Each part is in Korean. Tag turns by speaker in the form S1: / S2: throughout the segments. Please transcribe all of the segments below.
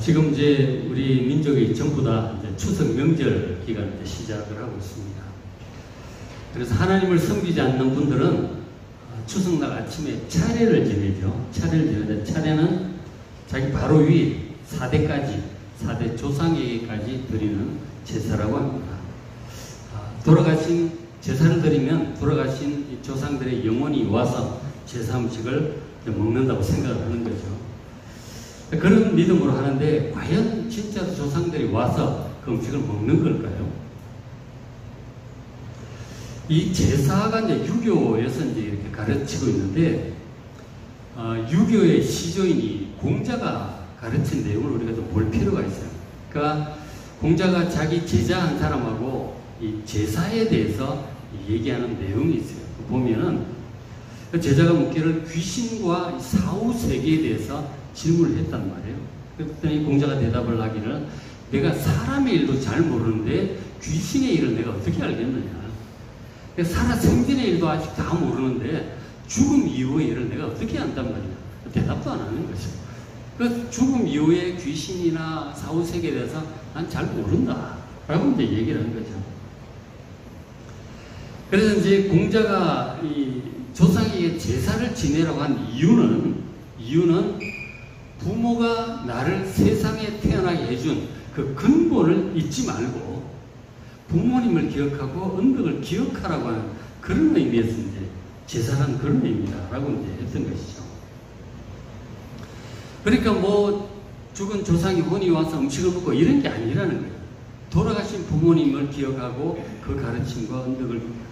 S1: 지금 이제 우리 민족이 전부 다 이제 추석 명절 기간을 시작을 하고 있습니다. 그래서 하나님을 섬기지 않는 분들은 추석날 아침에 차례를 지내죠. 차례를 지내는데 차례는 자기 바로 위 4대까지, 4대 조상에게까지 드리는 제사라고 합니다. 돌아가신 제사를 드리면 돌아가신 이 조상들의 영혼이 와서 제사 음식을 먹는다고 생각을 하는 거죠. 그런 믿음으로 하는데 과연 진짜 조상들이 와서 그 음식을 먹는 걸까요? 이 제사가 이제 유교에서 이제 이렇게 가르치고 있는데 유교의 시조인이 공자가 가르친 내용을 우리가 좀 볼 필요가 있어요. 그러니까 공자가 자기 제자 한 사람하고 이 제사에 대해서 얘기하는 내용이 있어요. 보면은 제자가 묻기를 귀신과 사후 세계에 대해서 질문을 했단 말이에요. 그랬더니 공자가 대답을 하기를 내가 사람의 일도 잘 모르는데 귀신의 일을 내가 어떻게 알겠느냐. 살아 생전의 일도 아직 다 모르는데 죽음 이후의 일을 내가 어떻게 안단 말이야. 대답도 안 하는 거죠. 그 죽음 이후에 귀신이나 사후 세계에 대해서 난 잘 모른다 라고 이제 얘기를 한 거죠. 그래서 이제 공자가 이 조상에게 제사를 지내라고 한 이유는 부모가 나를 세상에 태어나게 해준 그 근본을 잊지 말고 부모님을 기억하고 은덕을 기억하라고 하는 그런 의미에서 이제 제사란 그런 의미다라고 이제 했던 것이죠. 그러니까 뭐 죽은 조상이 혼이 와서 음식을 먹고 이런 게 아니라는 거예요. 돌아가신 부모님을 기억하고 그 가르침과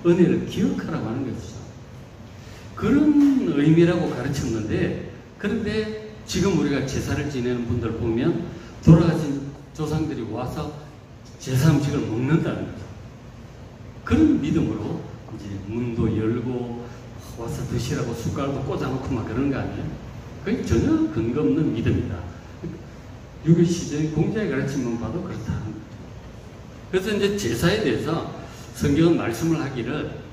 S1: 은혜를 기억하라고 하는 것이죠. 그런 의미라고 가르쳤는데, 그런데 지금 우리가 제사를 지내는 분들 보면 돌아가신 조상들이 와서 제사 음식을 먹는다는 거죠. 그런 믿음으로 이제 문도 열고 와서 드시라고 숟갈도 꽂아놓고 막 그런 거 아니에요? 그게 전혀 근거 없는 믿음이다. 유교 시대의 공자의 가르침만 봐도 그렇다는 거죠. 그래서 이제 제사에 대해서 성경은 말씀을 하기를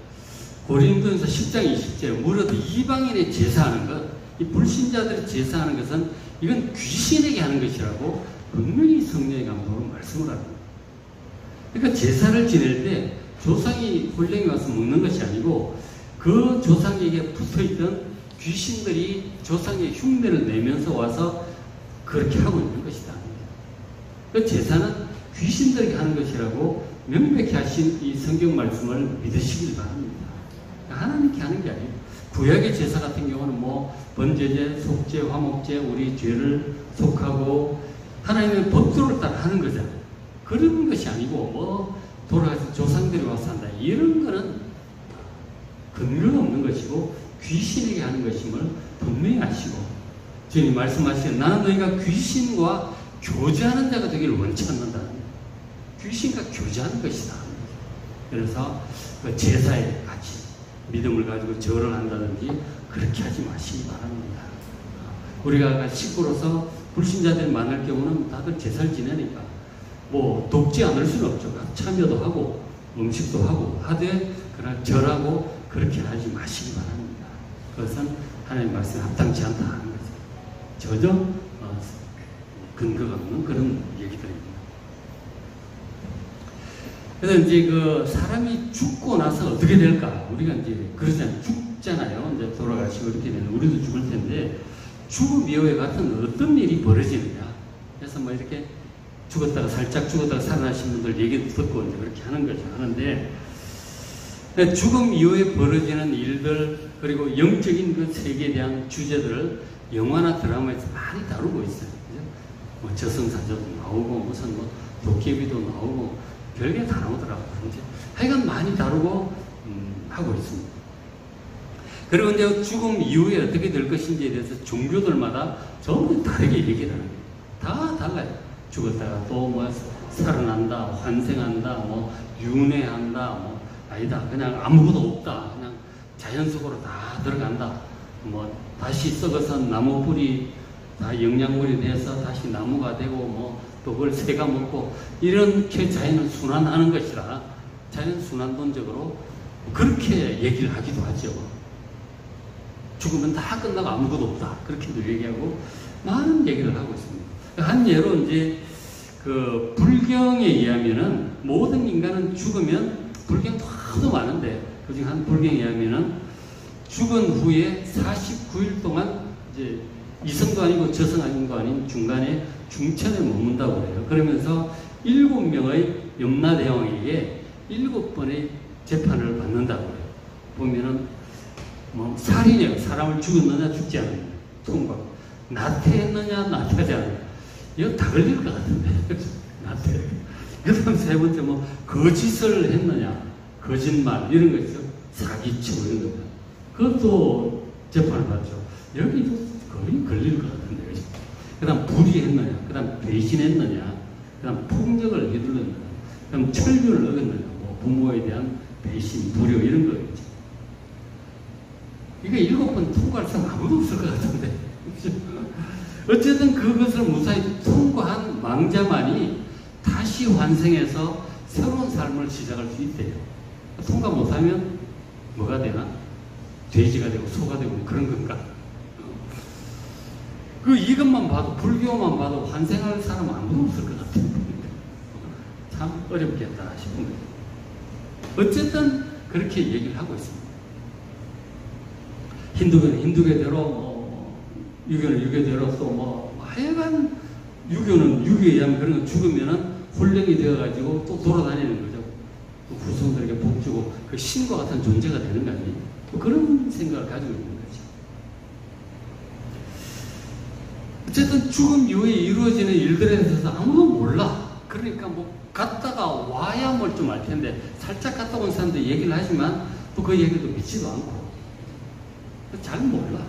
S1: 고린도전서 10장 20절에 무릇 이방인의 제사하는 것, 이 불신자들이 제사하는 것은 이건 귀신에게 하는 것이라고 분명히 성령의 감동으로 말씀을 합니다. 그러니까 제사를 지낼 때 조상이 홀령이 와서 먹는 것이 아니고 그 조상에게 붙어있던 귀신들이 조상의 흉내를 내면서 와서 그렇게 하고 있는 것이다. 그 제사는 귀신들에게 하는 것이라고 명백히 하신 이 성경 말씀을 믿으시길 바랍니다. 하나님께 하는 게 아니에요. 구약의 제사 같은 경우는 뭐 번제제, 속죄, 화목제, 우리 죄를 속하고 하나님의 법도를 따라 하는 거잖아요. 그런 것이 아니고 뭐 돌아가신 조상들이 와서 한다 이런 거는 근거가 없는 것이고 귀신에게 하는 것임을 분명히 아시고 주님이 말씀하시는 나는 너희가 귀신과 교제하는 자가 되기를 원치 않는다. 귀신과 교제하는 것이다. 그래서 그 제사에 같이 믿음을 가지고 절을 한다든지 그렇게 하지 마시기 바랍니다. 우리가 식구로서 불신자들이 많을 경우는 다들 제사를 지내니까 뭐 돕지 않을 수는 없죠. 참여도 하고 음식도 하고 하되 그러나 절하고 그렇게 하지 마시기 바랍니다. 그것은 하나님 말씀에 합당치 않다 하는 거죠. 전혀 근거가 없는 그런 얘기들입니다. 그래서 이제 그 사람이 죽고 나서 어떻게 될까? 우리가 이제 그러잖아요. 죽잖아요. 이제 돌아가시고 이렇게 되는 우리도 죽을 텐데 죽음 이후에 같은 어떤 일이 벌어지느냐? 그래서 뭐 이렇게 살짝 죽었다가 살아나신 분들 얘기도 듣고 이제 그렇게 하는 거죠. 하는데 죽음 이후에 벌어지는 일들 그리고 영적인 그 세계에 대한 주제들을 영화나 드라마에서 많이 다루고 있어요. 그죠? 뭐 저승사자도 나오고 무슨 뭐 도깨비도 나오고 별게 다 나오더라고요. 하여간 많이 다루고 하고 있습니다. 그리고 이제 죽음 이후에 어떻게 될 것인지에 대해서 종교들마다 전부 다르게 얘기를 하는 거예요. 다 달라요. 죽었다가 또 뭐 살아난다, 환생한다, 뭐 윤회한다, 뭐 아니다. 그냥 아무것도 없다. 그냥 자연 속으로 다 들어간다. 뭐 다시 썩어서 나무 뿌리 다 영양분이 돼서 다시 나무가 되고 뭐 또 그걸 새가 먹고 이렇게 자연은 순환하는 것이라 자연 순환론적으로 그렇게 얘기를 하기도 하죠. 죽으면 다 끝나고 아무것도 없다. 그렇게도 얘기하고 많은 얘기를 하고 있습니다. 한 예로 이제 그 불경에 의하면은 모든 인간은 죽으면 불경도 하도 많은데 그중 한 불경에 의하면은 죽은 후에 49일 동안 이제 이성도 아니고 저성도 아닌 중간에 중천에 머문다고 그래요. 그러면서 7명의 염라대왕에게 7번의 재판을 받는다고 해요. 보면은 뭐 살인이에요. 사람을 죽였느냐 죽지 않느냐 통과. 나태했느냐 나태하지 않느냐. 이거 다 걸릴 것 같은데. 나태. 그 다음 세 번째 뭐 거짓을 했느냐 거짓말 이런 거 있죠. 사기치고 이런 거. 그것도 재판을 받죠. 여기도 거의 걸릴 것 같은데. 그 다음 불의했느냐 그 다음 배신했느냐 그 다음 폭력을 휘둘렀느냐 그 다음 철교를 어겼느냐 뭐 부모에 대한 배신, 불효 이런 거 있죠. 이게 7번 통과할 사람 아무도 없을 것 같은데. 어쨌든 그것을 무사히 통과한 망자만이 다시 환생해서 새로운 삶을 시작할 수 있대요. 통과 못하면 뭐가 되나? 돼지가 되고 소가 되고 그런 건가? 이것만 봐도 불교만 봐도 환생할 사람 아무도 없을 것 같아요. 참 어렵겠다 싶은 거예요. 어쨌든 그렇게 얘기를 하고 있습니다. 힌두교는 힌두교대로 유교는 유교대로 또 하여간 유교는 유교에 의하면 그런 거 죽으면은 홀령이 되어가지고 또 돌아다니는 거죠. 후손들에게 복주고 그 신과 같은 존재가 되는 거 아니에요? 그런 생각을 가지고 있는 거죠. 어쨌든 죽음 이후에 이루어지는 일들에 대해서 아무도 몰라. 그러니까 뭐 갔다가 와야 뭘 좀 알 텐데 살짝 갔다 온 사람들 얘기를 하지만 또 그 얘기도 믿지도 않고 잘 몰라.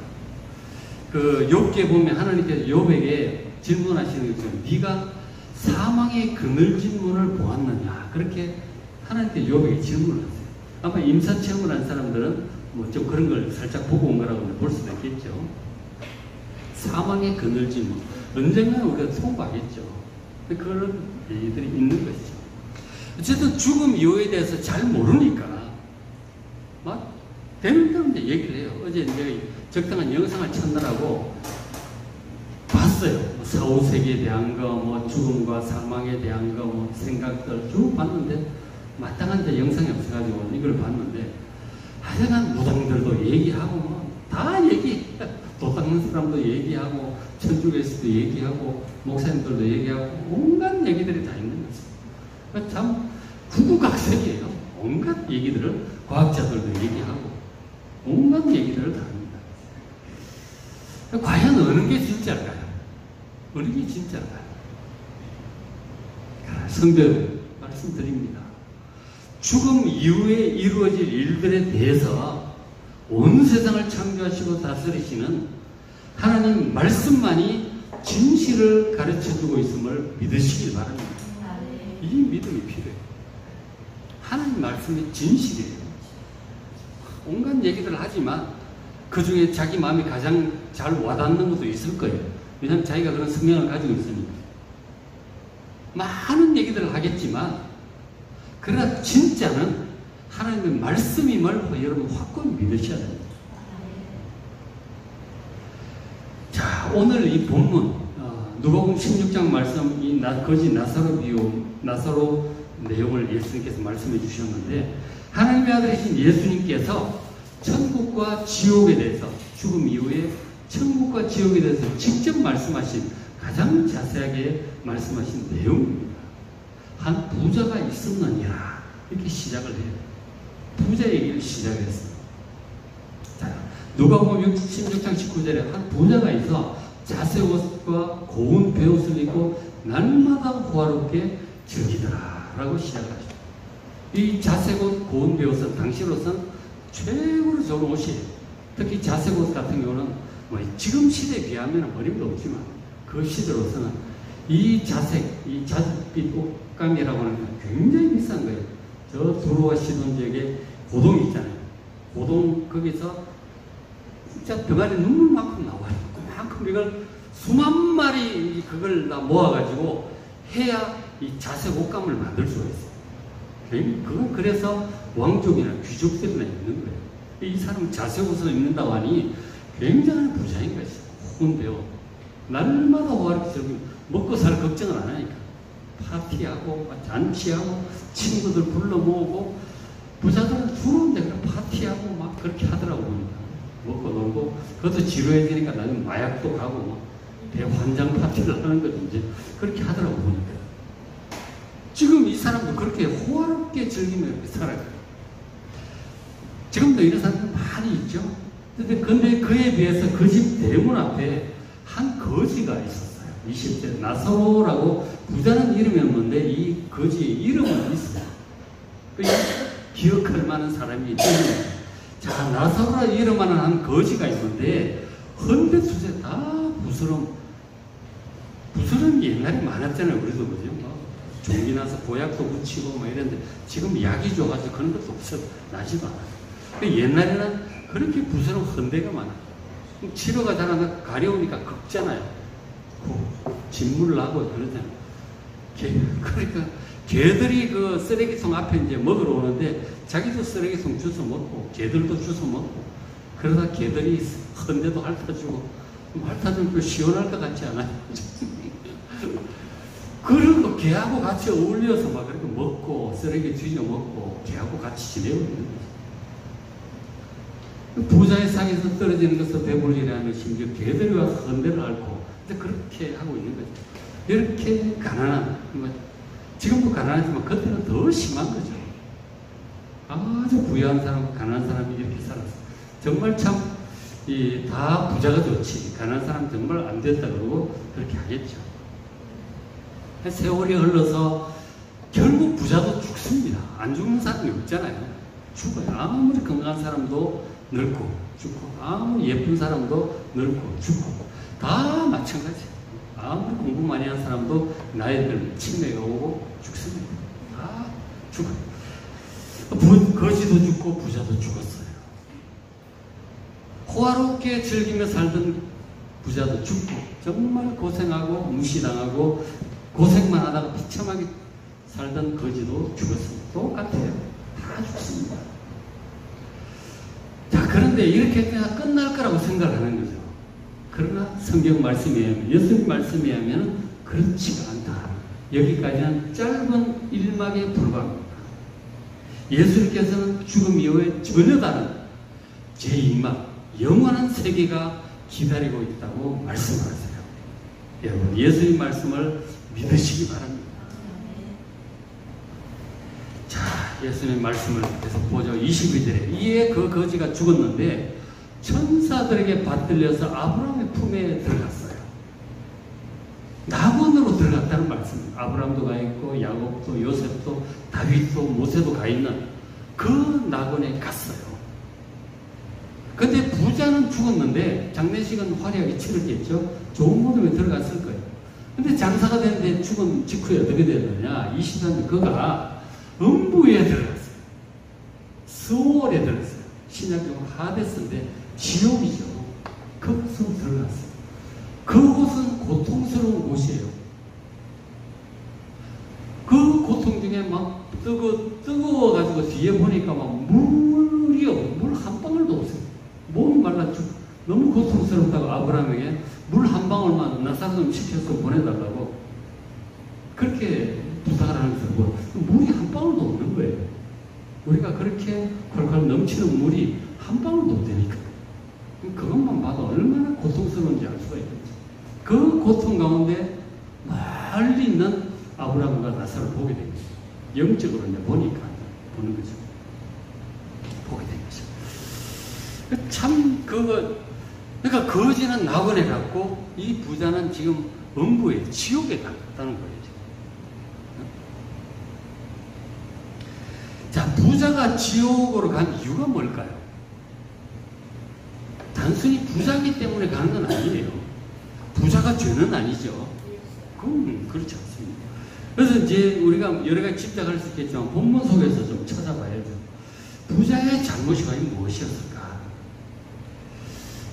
S1: 그 욥기에 보면 하나님께서 욥에게 질문하시는 거죠. 네가 사망의 그늘진 문을 보았느냐 그렇게 하나님께 욥에게 질문을 하세요. 아마 임사체험을 한 사람들은 뭐 좀 그런 걸 살짝 보고 온 거라고 볼 수도 있겠죠. 사망의 그늘진 문 언젠가는 우리가 통과하겠죠. 그런 얘기들이 있는 것이죠. 어쨌든 죽음 이후에 대해서 잘 모르니까 막 되는 대로 이제 얘기를 해요. 어제 내가 적당한 영상을 찾느라고 봤어요. 사후세계에 대한 거, 뭐 죽음과 사망에 대한 거, 뭐 생각들 쭉 봤는데 마땅한 데 영상이 없어가지고 이걸 봤는데 하여간 무당들도 얘기하고 뭐 다 얘기. 도 닦는 사람도 얘기하고 천주교에서도 얘기하고 목사님들도 얘기하고 온갖 얘기들이 다 있는 거죠. 참 구구각색이에요. 온갖 얘기들을 과학자들도 얘기하고 온갖 얘기들을 다 합니다. 과연 어느 게 진짜일까요? 어느 게 진짜일까요? 성경 말씀드립니다. 죽음 이후에 이루어질 일들에 대해서 온 세상을 창조하시고 다스리시는 하나님 말씀만이 진실을 가르쳐주고 있음을 믿으시길 바랍니다. 이 믿음이 필요해요. 하나님 말씀이 진실이에요. 온갖 얘기들을 하지만 그 중에 자기 마음이 가장 잘 와닿는 것도 있을 거예요. 왜냐하면 자기가 그런 성향을 가지고 있으니까. 많은 얘기들을 하겠지만 그러나 진짜는 하나님의 말씀임을 여러분 확고히 믿으셔야 됩니다. 자, 오늘 이 본문 누가복음 16장 말씀 이 거지 나사로 비유 나사로 내용을 예수님께서 말씀해 주셨는데 하나님의 아들이신 예수님께서 천국과 지옥에 대해서 죽음 이후에 천국과 지옥에 대해서 직접 말씀하신 가장 자세하게 말씀하신 내용입니다. 한 부자가 있었느니라 이렇게 시작을 해요. 부자 얘기를 시작했어요. 자, 누가복음 16장 19절에 한 부자가 있어 자색 옷과 고운 베옷을 입고 날마다 호화롭게 즐기더라 라고 시작하죠. 이 자색 옷, 고운 베옷은 당시로서는 최고로 좋은 옷이에요. 특히 자색 옷 같은 경우는 뭐 지금 시대에 비하면 어림도 없지만 그 시대로서는 이 자색, 이 자줏빛 옷감이라고 하는 건 굉장히 비싼 거예요. 저 두로와 시돈 지역에 고동이 있잖아요. 고동 거기서 진짜 병아리 눈물만큼 나와요. 그만큼 이걸 수만 마리 그걸 다 모아가지고 해야 이 자색 옷감을 만들 수가 있어요. 그건 그래서 왕족이나 귀족들이나 입는 거예요. 이 사람 자색 옷을 입는다고 하니 굉장한 부자인 것이죠. 고운 배우. 날마다 호화롭게 즐기고 먹고 살 걱정을 안 하니까. 파티하고, 잔치하고, 친구들 불러 모으고, 부자들은 주로 내가 파티하고 막 그렇게 하더라고, 보니까. 먹고 놀고, 그것도 지루해지니까 나중에 마약도 가고, 막 대환장 파티를 하는 거지, 이제. 그렇게 하더라고, 보니까. 지금 이 사람도 그렇게 호화롭게 즐기며 이렇게 살아요. 지금도 이런 사람들 많이 있죠. 근데 그에 비해서 그 집 대문 앞에 한 거지가 있었어요. 20대 나사로라고 부자는 이름이었는데 이 거지의 이름은 있어요. 기억할 만한 사람이 있거든요. 자, 나사로라 이름만한 한 거지가 있는데 헌데수세 다 부스럼이 옛날에 많았잖아요. 우리도 그죠? 종이 나서 보약도 붙이고 뭐 이랬는데 지금 약이 좋아가지고 그런 것도 없어 나지도 않아요. 옛날에는 그렇게 부스럼 헌데가 많아요. 치료가 잘 안 나고 가려우니까 긁잖아요. 진물 나고 그러잖아요. 그러니까 개들이 그 쓰레기통 앞에 이제 먹으러 오는데 자기도 쓰레기통 주워 먹고 개들도 주워 먹고 그러다 개들이 헌데도 핥아주고 핥아주면 시원할 것 같지 않아요? 그리고 개하고 같이 어울려서 막 그렇게 먹고 쓰레기 뒤져 먹고 개하고 같이 지내고 있는 거죠. 부자의 상에서 떨어지는 것을 배불리라는 심지어 개들이 와서 헌데를 앓고 그렇게 하고 있는 거죠. 이렇게 가난한, 지금도 가난하지만 그때는 더 심한 거죠. 아주 부유한 사람, 가난한 사람이 이렇게 살았어. 정말 참, 다 부자가 좋지. 가난한 사람 정말 안 됐다 그러고 그렇게 하겠죠. 세월이 흘러서 결국 부자도 죽습니다. 안 죽는 사람이 없잖아요. 죽어요. 아무리 건강한 사람도 늙고 죽고, 아무리 예쁜 사람도 늙고 죽고, 다 마찬가지예요. 아무리 공부 많이 한 사람도 나이 들면 치매가 오고 죽습니다. 다 죽어요. 거지도 죽고 부자도 죽었어요. 호화롭게 즐기며 살던 부자도 죽고 정말 고생하고 무시당하고 고생만 하다가 비참하게 살던 거지도 죽었습니다. 똑같아요. 다 죽습니다. 자, 그런데 이렇게 그냥 끝날 거라고 생각하는 거죠. 그러나 성경 말씀에 의하면, 예수님 말씀에 의하면 그렇지가 않다. 여기까지는 짧은 일막에 불과합니다. 예수님께서는 죽음 이후에 전혀 다른 제2막, 영원한 세계가 기다리고 있다고 말씀하세요. 여러분, 예수님 말씀을 믿으시기 바랍니다. 자, 예수님 말씀을 계속 보죠. 22절에 이에 그 거지가 죽었는데 천사들에게 받들려서 아브라함의 품에 들어갔어요. 낙원으로 들어갔다는 말씀입니다. 아브라함도 가 있고 야곱도 요셉도 다윗도 모세도 가 있는 그 낙원에 갔어요. 근데 부자는 죽었는데 장례식은 화려하게 치러졌죠. 좋은 무덤에 들어갔을 거예요. 근데 장사가 됐는데 죽은 직후에 어떻게 됐느냐. 23년 그가 음부에 들어갔어요. 스월에 들어갔어요. 신약적으로 하데스인데 지옥이죠. 그곳으로 들어갔어요. 그곳은 고통스러운 곳이에요. 그 고통 중에 막 뜨거워가지고 뒤에 보니까 막 물이요. 물 한 방울도 없어요. 몸이 말라 죽고 너무 고통스럽다고 아브라함에게 물 한 방울만 나사로 좀 시켜서 보내달라고 그렇게 부탁을 하는 거예요. 물이 한 방울도 없는 거예요. 우리가 그렇게 콸콸 넘치는 물이 한 방울도 없다니까. 그것만 봐도 얼마나 고통스러운지 알 수가 있겠죠. 그 고통 가운데 멀리 있는 아브라함과 나사를 보게 된 거죠. 영적으로 이제 보니까 보는 거죠. 보게 된 거죠. 참 그러니까 거지는 낙원에 갔고 이 부자는 지금 음부에 지옥에 갔다는 거예요. 자, 부자가 지옥으로 간 이유가 뭘까요? 단순히 부자기 때문에 가는 건 아니에요. 부자가 죄는 아니죠. 그건 그렇지 않습니다. 그래서 이제 우리가 여러 가지 짐작할 수 있겠지만 본문 속에서 좀 찾아봐야죠. 부자의 잘못이 과연 무엇이었을까?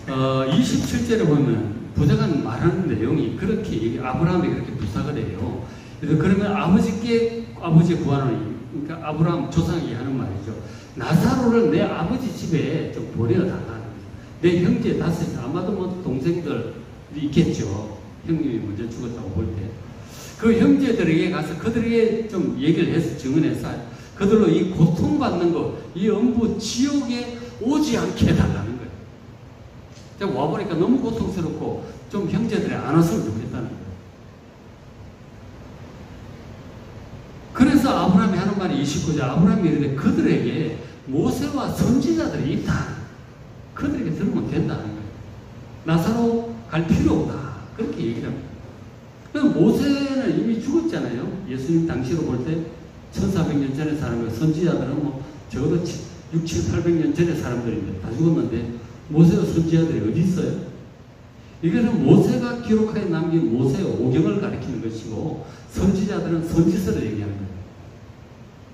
S1: 27절에 보면 부자가 말하는 내용이 그렇게 아브라함이 그렇게 부탁을 해요. 그래서 그러면 아버지의 구하는, 그러니까 아브라함 조상이 하는 말이죠. 나사로를 내 아버지 집에 좀 보내어달라. 내 형제 5, 아마도 뭐 동생들 있겠죠. 형님이 먼저 죽었다고 볼 때. 그 형제들에게 가서 그들에게 좀 얘기를 해서 증언해서 그들로 이 고통받는 거, 이 엄부 지옥에 오지 않게 해달라는 거예요. 제가 와보니까 너무 고통스럽고 좀 형제들이 안 왔으면 좋겠다는 거예요. 그래서 아브라함이 하는 말이 29절, 아브라함이 이르되 그들에게 모세와 선지자들이 있다. 그들에게 들으면 된다는 거예요. 나사로 갈 필요 없다. 그렇게 얘기를 합니다. 모세는 이미 죽었잖아요. 예수님 당시로 볼 때 1400년 전의 사람이고 선지자들은 뭐 적어도 6, 7, 800년 전의 사람들인데 다 죽었는데 모세와 선지자들이 어디 있어요? 이것은 모세가 기록하여 남긴 모세의 오경을 가리키는 것이고 선지자들은 선지서를 얘기하는 거예요.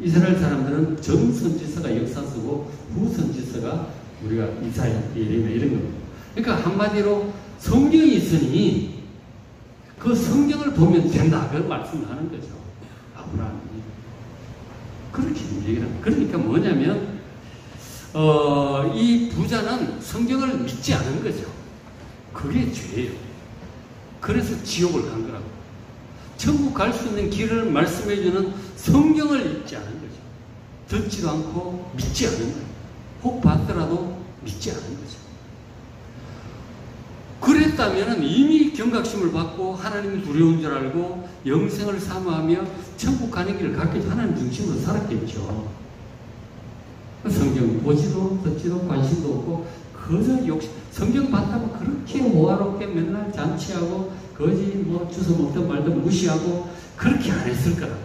S1: 이스라엘 사람들은 전 선지서가 역사서고 후 선지서가 우리가 이사야, 예레미야 이런 겁니다. 그러니까 한마디로 성경이 있으니 그 성경을 보면 된다. 그 말씀을 하는 거죠. 아브라함이. 그렇게 얘기를 합니다. 그러니까 뭐냐면, 이 부자는 성경을 믿지 않은 거죠. 그게 죄예요. 그래서 지옥을 간 거라고. 천국 갈 수 있는 길을 말씀해주는 성경을 읽지 않은 거죠. 듣지도 않고 믿지 않은 거예요. 혹 받더라도 믿지 않은 거죠. 그랬다면 이미 경각심을 받고 하나님이 두려운 줄 알고 영생을 사모하며 천국 가는 길을 갔기 때문에 하나님 중심으로 살았겠죠. 성경 보지도 듣지도 관심도 없고 그저 욕심, 성경 봤다고 그렇게 호화롭게 맨날 잔치하고 거지 뭐 주워 먹든 말든 무시하고 그렇게 안 했을 거라고.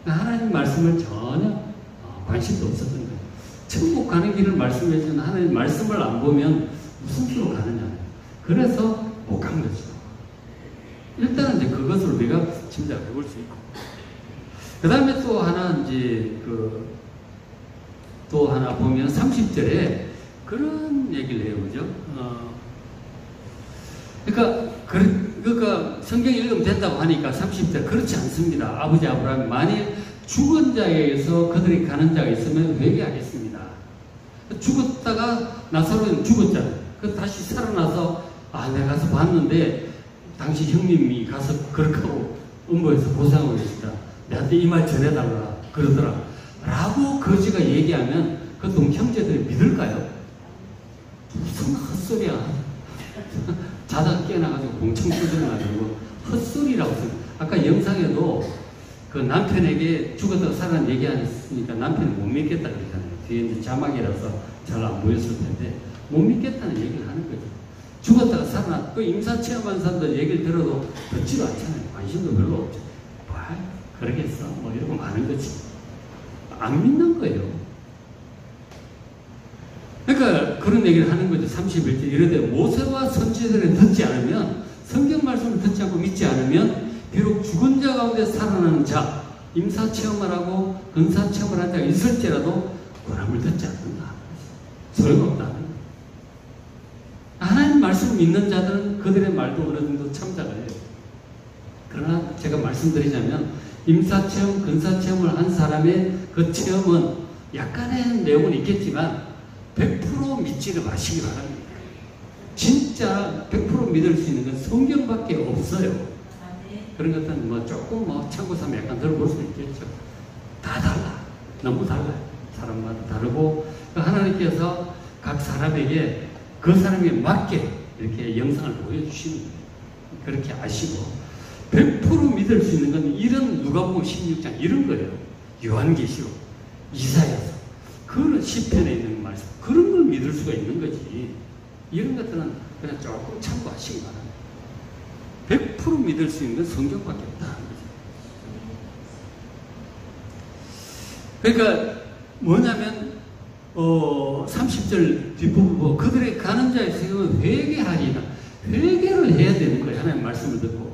S1: 하나님 말씀을 전혀 관심도 없었던 거예요. 천국 가는 길을 말씀해 주는 하나님 말씀을 안 보면 무슨 수로 가느냐. 그래서 못 간 거죠. 일단은 이제 그것을 우리가 짐작해 볼 수 있고. 그 다음에 또 하나 이제 또 하나 보면 30절에 그런 얘기를 해요. 그죠? 그러니까 성경 읽으면 된다고 하니까 30절 그렇지 않습니다. 아버지 아브라함이 만일 죽은 자에게서 그들이 가는 자가 있으면 회개하겠습니다. 죽었다가 나사로는 죽었잖아요. 그 다시 살아나서 내가 가서 봤는데 당시 형님이 가서 그렇게 하고 음보에서 고생하고 계시다. 내한테 이 말 전해달라 그러더라. 라고 거지가 얘기하면 그동 형제들이 믿을까요? 무슨 헛소리야. 자다가 깨어나가지고 공청 뜯어가지고 헛소리라고 써요. 아까 영상에도 그 남편에게 죽었다가 살아난 얘기 안 했으니까 남편이 못 믿겠다 그러잖아요. 뒤에 이제 자막이라서 잘 안 보였을 텐데 못 믿겠다는 얘기를 하는 거죠. 죽었다가 살아났, 그 임사 체험한 사람들 얘기를 들어도 듣지도 않잖아요. 관심도 별로 없죠. 그러겠어. 뭐 이러고 마는 거지. 안 믿는 거예요. 그러니까 그런 얘기를 하는 거죠. 31절 이르되 모세와 선지자들을 듣지 않으면 성경 말씀을 듣지 않고 믿지 않으면 비록 죽은 자 가운데 살아나는 자 임사 체험을 하고 근사 체험을 한 자가 있을지라도 권함을 듣지 않는다. 소용없다는 거예요. 하나님 말씀을 믿는 자들은 그들의 말도 어느 정도 참작을 해요. 그러나 제가 말씀드리자면 임사체험, 근사체험을 한 사람의 그 체험은 약간의 내용은 있겠지만 100% 믿지를 마시기 바랍니다. 진짜 100% 믿을 수 있는 건 성경밖에 없어요. 그런 것들은 뭐 조금 참고삼아 약간 들어볼 수 있겠죠. 다 달라. 너무 달라요. 사람마다 다르고 하나님께서 각 사람에게 그 사람에 맞게 이렇게 영상을 보여주시는 거예요. 그렇게 아시고 100% 믿을 수 있는 건 이런 누가복음 16장 이런 거예요. 요한계시록, 이사야서, 그런 시편에 있는 말씀 그런 걸 믿을 수가 있는 거지. 이런 것들은 그냥 조금 참고하시기 바랍니다. 100% 믿을 수 있는 건 성경밖에 없다는 거죠. 그러니까 뭐냐면 30절 뒷부분 그들의 가는 자의 생각은 회개하리라. 회개를 해야 되는 거예요. 하나님 말씀을 듣고.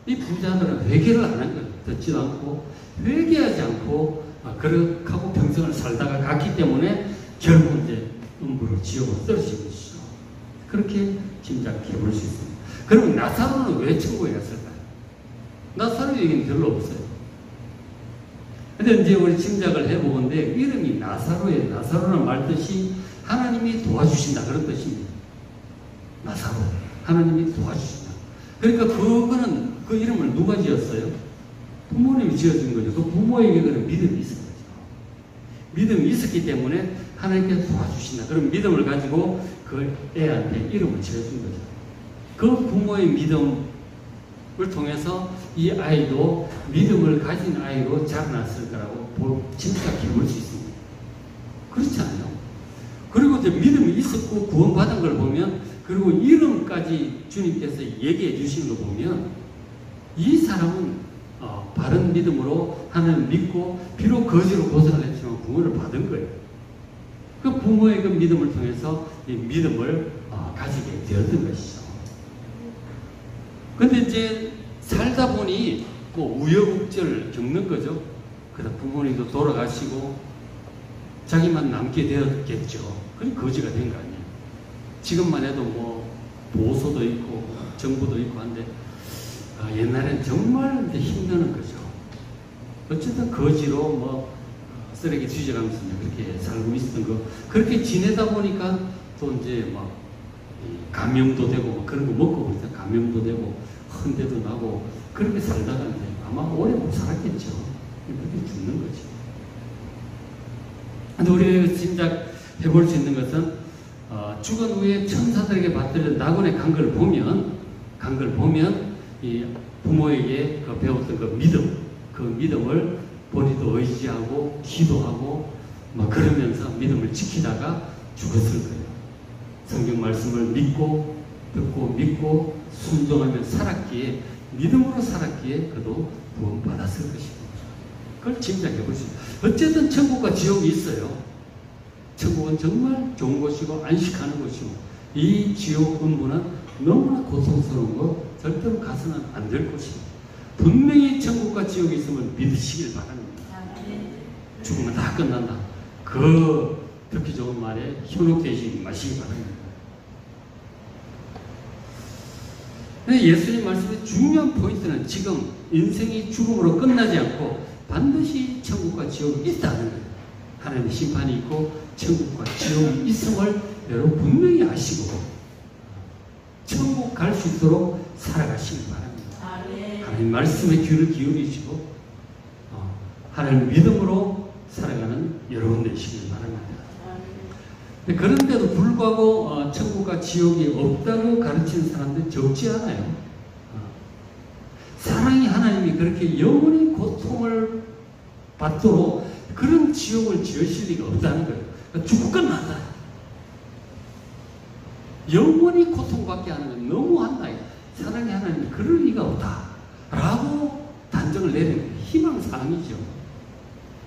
S1: 이 부자들은 회개를 안 한 거예요. 듣지도 않고 회개하지 않고 그렇게 하고 평생을 살다가 갔기 때문에 결국 이제 음부로 지옥으로 떨어진 것이죠. 그렇게 짐작해 볼 수 있습니다. 그럼 나사로는 왜 천국에 갔을까요? 나사로 얘기는 별로 없어요. 근데 이제 우리 짐작을 해보건데 이름이 나사로예요. 나사로는 말 뜻이 하나님이 도와주신다 그런 뜻입니다. 나사로 하나님이 도와주신다. 그러니까 그거는 그 이름을 누가 지었어요? 부모님이 지어준 거죠. 그 부모에게 그런 믿음이 있은 거죠. 믿음이 있었기 때문에 하나님께서 도와주신다. 그런 믿음을 가지고 그 애한테 이름을 지어준 거죠. 그 부모의 믿음을 통해서 이 아이도 믿음을 가진 아이로 자라났을 거라고 짐작해 볼 수 있습니다. 그렇지 않아요? 그리고 이제 믿음이 있었고 구원받은 걸 보면, 그리고 이름까지 주님께서 얘기해 주시는 걸 보면, 이 사람은 바른 믿음으로 하나님을 믿고 비록 거지로 고생을 했지만 구원을 받은 거예요. 그 부모의 그 믿음을 통해서 이 믿음을 가지게 되었던 것이죠. 근데 이제 살다 보니 뭐 우여곡절을 겪는 거죠. 그러다 부모님도 돌아가시고 자기만 남게 되었겠죠. 그럼 거지가 된 거 아니에요. 지금만 해도 뭐 보호소도 있고 정부도 있고 한데 옛날엔 정말 힘드는 거죠. 어쨌든 거지로 뭐 쓰레기 뒤져가면서 그렇게 살고 있었던 거, 그렇게 지내다 보니까 또 이제 막 감염도 되고 막 그런 거 먹고 보니까 감염도 되고 헌데도 나고 그렇게 살다가 이제 아마 오래 못 살았겠죠. 그렇게 죽는 거죠. 근데 우리가 짐작해 볼 수 있는 것은 죽은 후에 천사들에게 받들린 낙원에 간 걸 보면 이 부모에게 그 배웠던 그 믿음을 본인도 의지하고 기도하고 막 그러면서 믿음을 지키다가 죽었을 거예요. 성경 말씀을 믿고 듣고 믿고 순종하며 살았기에, 믿음으로 살았기에 그도 구원받았을 것입니다. 그걸 짐작해 볼 수 있어요. 어쨌든 천국과 지옥이 있어요. 천국은 정말 좋은 곳이고 안식하는 곳이고, 이 지옥 음부는 너무나 고통스러운 거, 절대로 가서는 안 될 곳입니다. 분명히 천국과 지옥이 있음을 믿으시길 바랍니다. 죽으면 다 끝난다. 그 듣기 좋은 말에 현혹되지 마시기 바랍니다. 근데 예수님 말씀의 중요한 포인트는 지금 인생이 죽음으로 끝나지 않고 반드시 천국과 지옥이 있다는 거예요. 하나님의 심판이 있고 천국과 지옥이 있음을 여러분 분명히 아시고 천국 갈 수 있도록 살아가시기 바랍니다. 하나님 말씀에 귀를 기울이시고 하나님 믿음으로 살아가는 여러분 되시길 바랍니다. 그런데도 불구하고 천국과 지옥이 없다고 가르치는 사람들이 적지 않아요. 사랑이 하나님이 그렇게 영원히 고통을 받도록 그런 지옥을 지으실 리가 없다는 거예요. 그러니까 죽고 끝난다. 영원히 고통받게 하는 건 너무한다. 사랑의 하나님이 그럴 리가 없다. 라고 단정을 내리는 거예요. 희망사항이죠.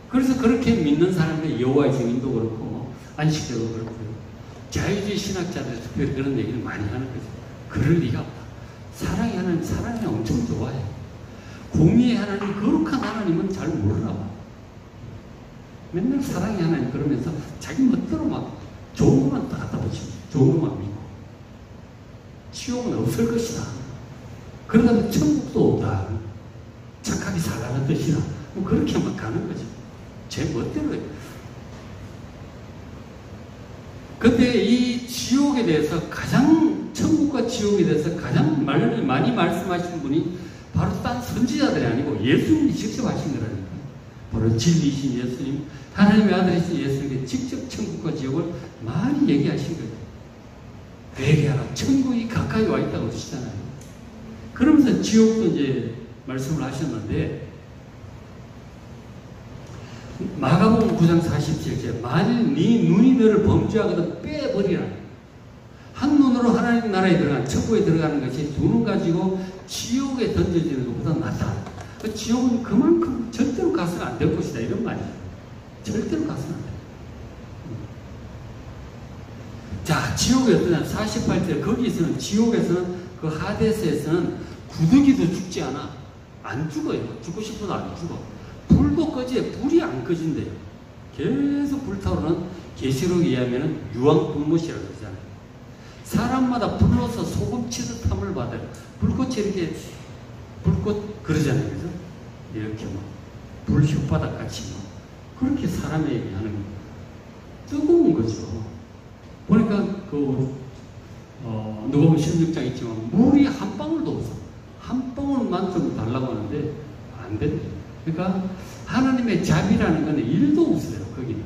S1: 그래서 그렇게 믿는 사람들이 여호와의 증인도 그렇고 안식교도 그렇고요. 자유주의 신학자들 특별히 그런 얘기를 많이 하는 거죠. 그럴 리가 없다. 사랑의 하나님, 사랑이 엄청 좋아해요. 공의의 하나님, 거룩한 하나님은 잘 모르나 봐. 맨날 사랑의 하나님 그러면서 자기 멋대로 막 좋은 것만 다 갖다 붙이고 좋은 것만 믿고 지옥은 없을 것이다. 그러다 천국도 없다. 착하게 살라는 뜻이다. 뭐 그렇게 막 가는 거죠. 제 멋대로 해요. 근데 이 지옥에 대해서 천국과 지옥에 대해서 가장 많이 말씀하신 분이 바로 딴 선지자들이 아니고 예수님이 직접 하신 거라니까. 바로 진리이신 예수님, 하나님의 아들이신 예수님께 직접 천국과 지옥을 많이 얘기하신 거예요. 회개하라. 천국이 가까이 와 있다고 하시잖아요. 그러면서 지옥도 이제 말씀을 하셨는데, 마가복음 9장 47절, 만일 네 눈이 너를 범죄하거든 빼버리라. 한 눈으로 하나님 나라에 들어가는, 천국에 들어가는 것이 두 눈 가지고 지옥에 던져지는 것보다 낫다. 그 지옥은 그만큼 절대로 가서는 안 될 것이다. 이런 말이에요. 절대로 가서는 안 돼. 자, 지옥이 어떠냐? 48절, 거기서는, 지옥에서는, 그 하데스에서는 구더기도 죽지 않아. 안 죽어요. 죽고 싶어도 안 죽어. 불도 꺼지에 불이 안 꺼진대요. 계속 불타오르는, 계시록에 의하면 유황불못이라고 그러잖아요. 사람마다 불로서 소금치듯 함을 받아요. 불꽃이 이렇게, 불꽃 그러잖아요. 그죠? 이렇게 막, 불 혓바닥 같이 막, 그렇게 사람에게 하는 거. 뜨거운 거죠. 보니까, 누가복음 16장 있지만, 물이 한 방울도 없어. 한 방울만 좀 달라고 하는데 안 된다. 그러니까 하나님의 자비라는 건 일도 없어요. 거기는.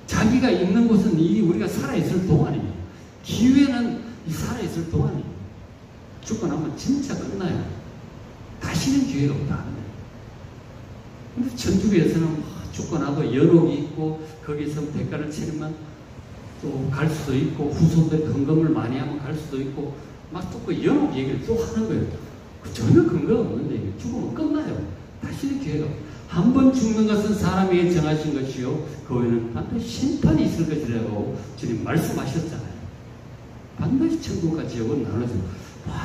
S1: 자비가 있는 곳은 이 우리가 살아있을 동안이에요. 기회는 이 살아있을 동안이에요. 죽고 나면 진짜 끝나요. 다시는 기회가 없다. 근데 천주교에서는 죽고 나도 연옥이 있고 거기서 대가를 치르면 또 갈 수도 있고 후손들 헌금을 많이 하면 갈 수도 있고 막 또 그 연옥 얘기를 또 하는 거예요. 전혀 근거가 없는데 죽으면 끝나요. 다시는 기회가 없어요. 한 번 죽는 것은 사람에게 정하신 것이요 그 후에는 반드시 심판이 있을 것이라고 주님 말씀하셨잖아요. 반드시 천국과 지옥은 나눠져.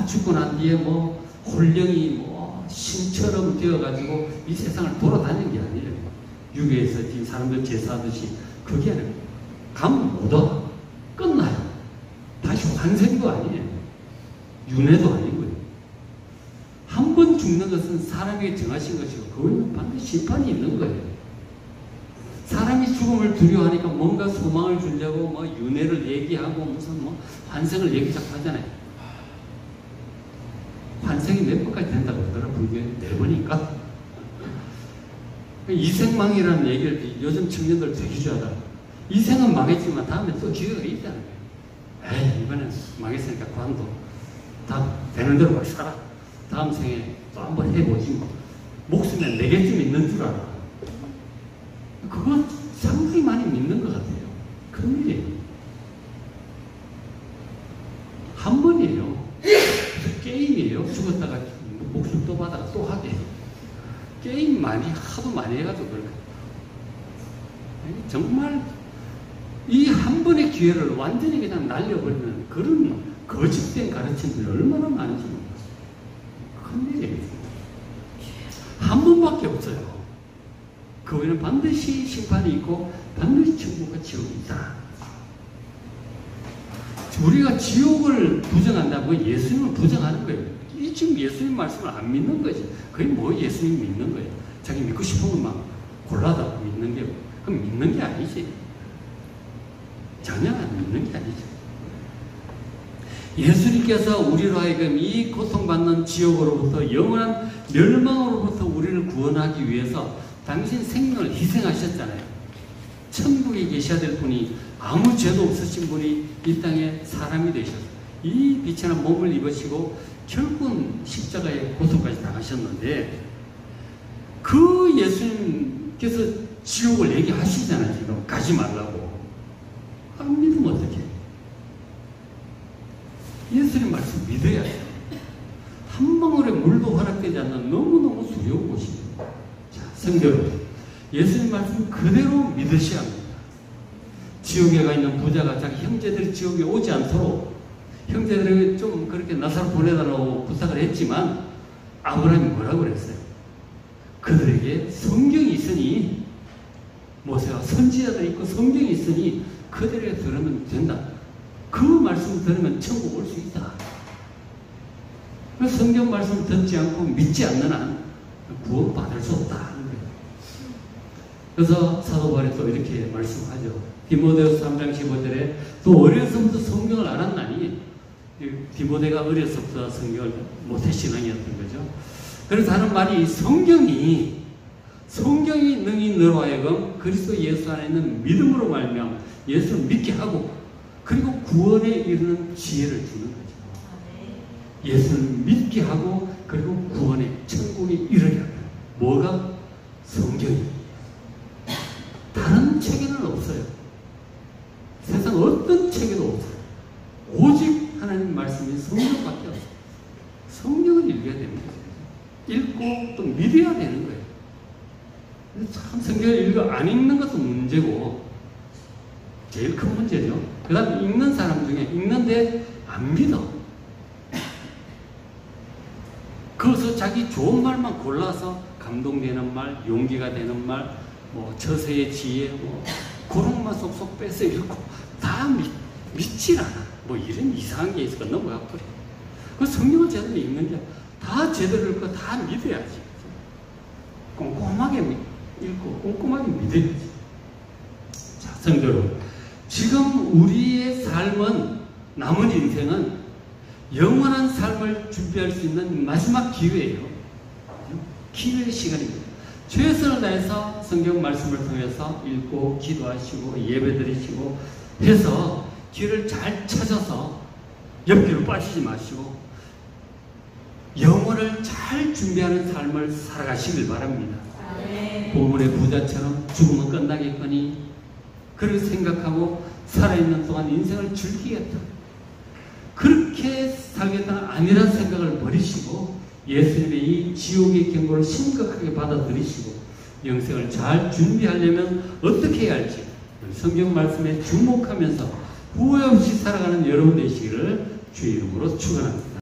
S1: 죽고 난 뒤에 뭐 홀령이 뭐 신처럼 되어가지고 이 세상을 돌아다니는 게 아니에요. 유교에서 지금 사람들 제사하듯이 그게 아니에요. 가면 못 와. 끝나요. 다시 환생도 아니에요. 윤회도 아니고요. 한 번 죽는 것은 사람에게 정하신 것이고 그거는 반드시 심판이 있는 거예요. 사람이 죽음을 두려워하니까 뭔가 소망을 주려고 뭐 윤회를 얘기하고 무슨 뭐 환생을 얘기 자꾸 하잖아요. 환생이 몇 번까지 된다고 그러더라. 불교에 4번인가? 이생망이라는 얘기를 요즘 청년들 되게 좋아하더라. 이생은 망했지만 다음에 또 기회가 있다는 거예요. 에이, 이번엔 망했으니까 관둬. 다음 되는 대로 막 살아. 다음 생에 또 한번 해보지 뭐. 목숨에 4개쯤 있는 줄 알아. 그거 상당히 많이 믿는 것 같아요. 큰일이에요. 한 번이에요. 게임이에요. 죽었다가 목숨 또 받아가 또 하게. 게임 하도 많이 해가지고 그래. 정말 이 한 번의 기회를 완전히 그냥 날려버리는 그런 거짓된 가르침들이 얼마나 많은지 몰라요. 큰일이에요. 한 번밖에 없어요. 그 후에는 반드시 심판이 있고 반드시 천국과 지옥이 있다. 우리가 지옥을 부정한다고 예수님을 부정하는 거예요. 이 지금 예수님 말씀을 안 믿는 거지. 그게 뭐 예수님 믿는 거예요. 자기 믿고 싶은 것만 골라다 믿는 게 그럼 믿는 게 아니지. 전혀 안 믿는 게 아니죠. 예수님께서 우리로 하여금 이 고통받는 지옥으로부터 영원한 멸망으로부터 우리를 구원하기 위해서 당신 생명을 희생하셨잖아요. 천국에 계셔야 될 분이 아무 죄도 없으신 분이 이 땅에 사람이 되셔서 이 비천한 몸을 입으시고 결국은 십자가의 고통까지 당하셨는데 그 예수님께서 지옥을 얘기하시잖아요. 지금 가지 말라고. 안 믿으면 어떡해. 예수님 말씀 믿어야죠. 한 방울의 물도 허락되지 않는 너무너무 두려운 곳입니다. 자, 성경은 예수님 말씀 그대로 믿으셔야 합니다. 지옥에 가 있는 부자가 자기 형제들이 지옥에 오지 않도록 형제들에게 좀 그렇게 나사로 보내달라고 부탁을 했지만 아브라함이 뭐라고 그랬어요? 그들에게 성경이 있으니 모세와 선지자들이 있고 성경이 있으니 그들에게 들으면 된다. 그 말씀 들으면 천국 올 수 있다. 성경 말씀 듣지 않고 믿지 않는 한 구원 받을 수 없다 하는 거예요. 그래서 사도 바울이 또 이렇게 말씀하죠. 디모데후서 3장 15절에 또 어려서부터 성경을 알았나니 디모데가 어려서부터 성경을 모태신앙이었던 거죠. 그래서 하는 말이 성경이 능히 너로 하여금 그리스도 예수 안에 있는 믿음으로 말미암아 예수를 믿게 하고 그리고 구원에 이르는 지혜를 주는 거죠. 예수를 믿게 하고 그리고 구원에 천국에 이르게 합니다. 뭐가? 성경이. 다른 책에는 없어요. 세상 어떤 책에도 없어요. 오직 하나님 말씀이 성경밖에 없어요. 성경을 읽어야 됩니다. 읽고 또 믿어야 되는 거예요. 참 성경을 읽어 안 읽는 것도 문제고 제일 큰 문제죠. 그 다음에 읽는 사람 중에 읽는데 안 믿어. 그래서 자기 좋은 말만 골라서 감동되는 말, 용기가 되는 말, 뭐 저세의 지혜, 뭐 그런 말 쏙쏙 빼서 읽고 다 믿질 않아. 뭐 이런 이상한 게 있으니까 넘어가 버려. 그 성경을 제대로 읽는 게 다 제대로 읽고 다 믿어야지. 꼼꼼하게 읽고 꼼꼼하게 믿어야지. 자, 성도로 지금 우리의 삶은 남은 인생은 영원한 삶을 준비할 수 있는 마지막 기회예요. 기회의 시간입니다. 최선을 다해서 성경 말씀을 통해서 읽고 기도하시고 예배드리시고 해서 길을 잘 찾아서 옆길로 빠지지 마시고 영혼을 잘 준비하는 삶을 살아가시길 바랍니다. 본문의 부자처럼 죽으면 끝나겠거니 그렇게 생각하고 살아있는 동안 인생을 즐기겠다. 그렇게 살겠다는 아니란 생각을 버리시고 예수님의 이 지옥의 경고를 심각하게 받아들이시고 영생을 잘 준비하려면 어떻게 해야 할지 성경 말씀에 주목하면서 후회 없이 살아가는 여러분 되시기를 주의 이름으로 축원합니다.